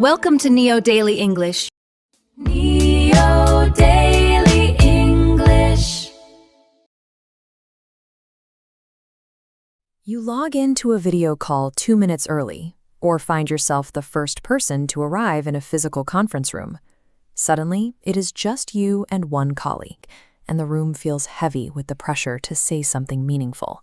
Welcome to Neo Daily English. Neo Daily English. You log into a video call 2 minutes early, or find yourself the first person to arrive in a physical conference room. Suddenly, it is just you and one colleague, and the room feels heavy with the pressure to say something meaningful.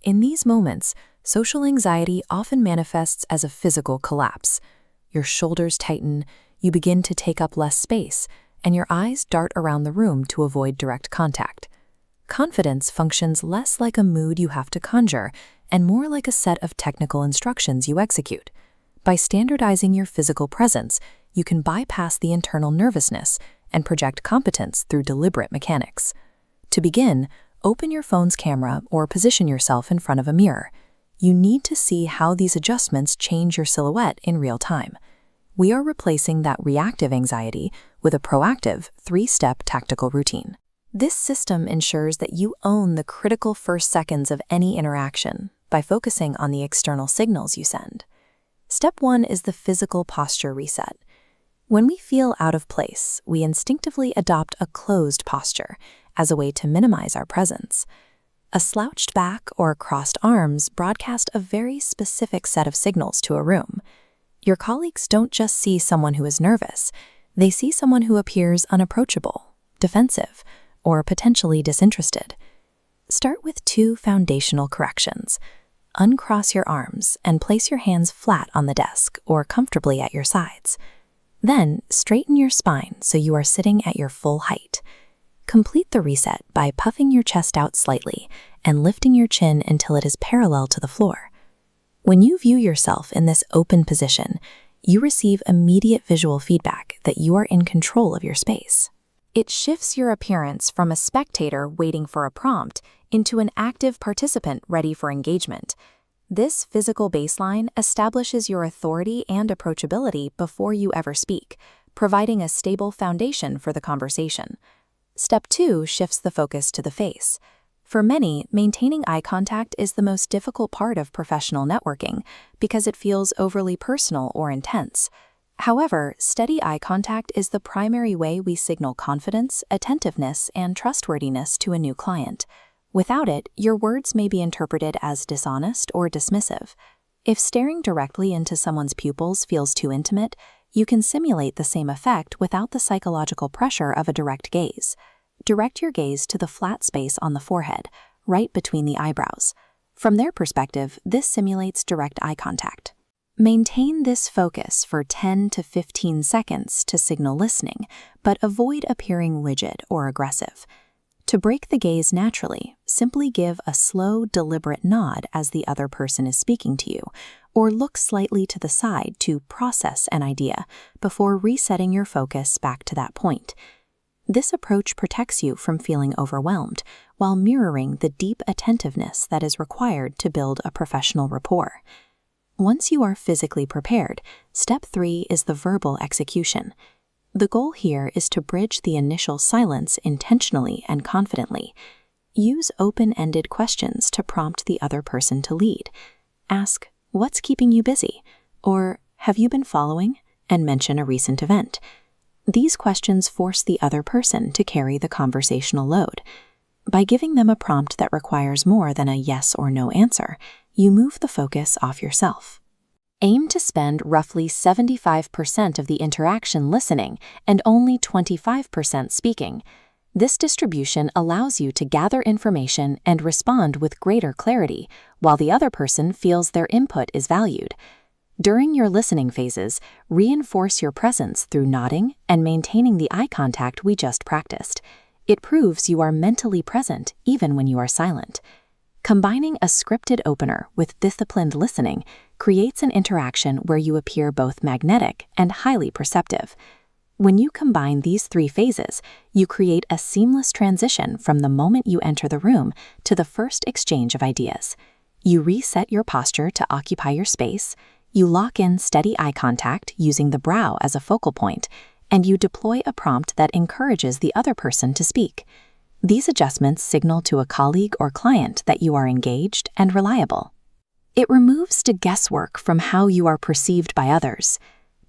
In these moments, social anxiety often manifests as a physical collapse. Your shoulders tighten, you begin to take up less space, and your eyes dart around the room to avoid direct contact. Confidence functions less like a mood you have to conjure and more like a set of technical instructions you execute. By standardizing your physical presence, you can bypass the internal nervousness and project competence through deliberate mechanics. To begin, open your phone's camera or position yourself in front of a mirror. You need to see how these adjustments change your silhouette in real time. We are replacing that reactive anxiety with a proactive, 3-step tactical routine. This system ensures that you own the critical first seconds of any interaction by focusing on the external signals you send. Step 1 is the physical posture reset. When we feel out of place, we instinctively adopt a closed posture as a way to minimize our presence. A slouched back or crossed arms broadcast a very specific set of signals to a room. Your colleagues don't just see someone who is nervous, they see someone who appears unapproachable, defensive, or potentially disinterested. Start with 2 foundational corrections. Uncross your arms and place your hands flat on the desk or comfortably at your sides. Then, straighten your spine so you are sitting at your full height. Complete the reset by puffing your chest out slightly and lifting your chin until it is parallel to the floor. When you view yourself in this open position, you receive immediate visual feedback that you are in control of your space. It shifts your appearance from a spectator waiting for a prompt into an active participant ready for engagement. This physical baseline establishes your authority and approachability before you ever speak, providing a stable foundation for the conversation. Step 2 shifts the focus to the face. For many, maintaining eye contact is the most difficult part of professional networking because it feels overly personal or intense. However, steady eye contact is the primary way we signal confidence, attentiveness, and trustworthiness to a new client. Without it, your words may be interpreted as dishonest or dismissive. If staring directly into someone's pupils feels too intimate, you can simulate the same effect without the psychological pressure of a direct gaze. Direct your gaze to the flat space on the forehead, right between the eyebrows. From their perspective, this simulates direct eye contact. Maintain this focus for 10 to 15 seconds to signal listening, but avoid appearing rigid or aggressive. To break the gaze naturally, simply give a slow, deliberate nod as the other person is speaking to you, or look slightly to the side to process an idea before resetting your focus back to that point. This approach protects you from feeling overwhelmed while mirroring the deep attentiveness that is required to build a professional rapport. Once you are physically prepared, step 3 is the verbal execution. The goal here is to bridge the initial silence intentionally and confidently. Use open-ended questions to prompt the other person to lead. Ask, "What's keeping you busy?" or "Have you been following?" and mention a recent event. These questions force the other person to carry the conversational load. By giving them a prompt that requires more than a yes or no answer, you move the focus off yourself. Aim to spend roughly 75% of the interaction listening and only 25% speaking. This distribution allows you to gather information and respond with greater clarity, while the other person feels their input is valued. During your listening phases, reinforce your presence through nodding and maintaining the eye contact we just practiced. It proves you are mentally present even when you are silent. Combining a scripted opener with disciplined listening creates an interaction where you appear both magnetic and highly perceptive. When you combine these 3 phases, you create a seamless transition from the moment you enter the room to the first exchange of ideas. You reset your posture to occupy your space, you lock in steady eye contact using the brow as a focal point, and you deploy a prompt that encourages the other person to speak. These adjustments signal to a colleague or client that you are engaged and reliable. It removes the guesswork from how you are perceived by others.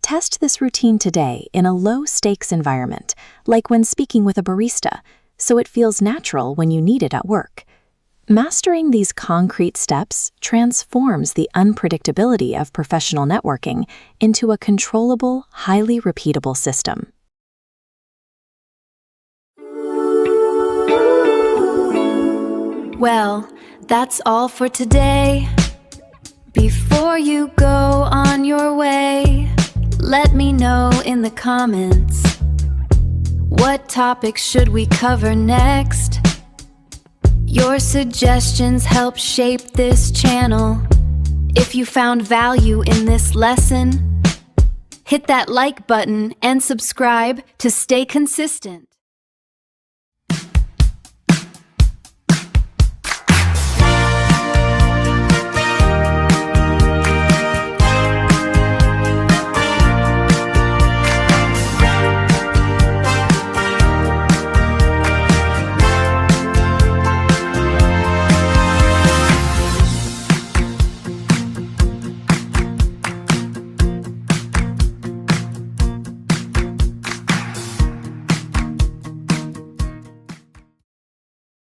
Test this routine today in a low-stakes environment, like when speaking with a barista, so it feels natural when you need it at work. Mastering these concrete steps transforms the unpredictability of professional networking into a controllable, highly repeatable system. Well, that's all for today. Before you go on your way, let me know in the comments, what topics should we cover next? Your suggestions help shape this channel. If you found value in this lesson, hit that like button and subscribe to stay consistent.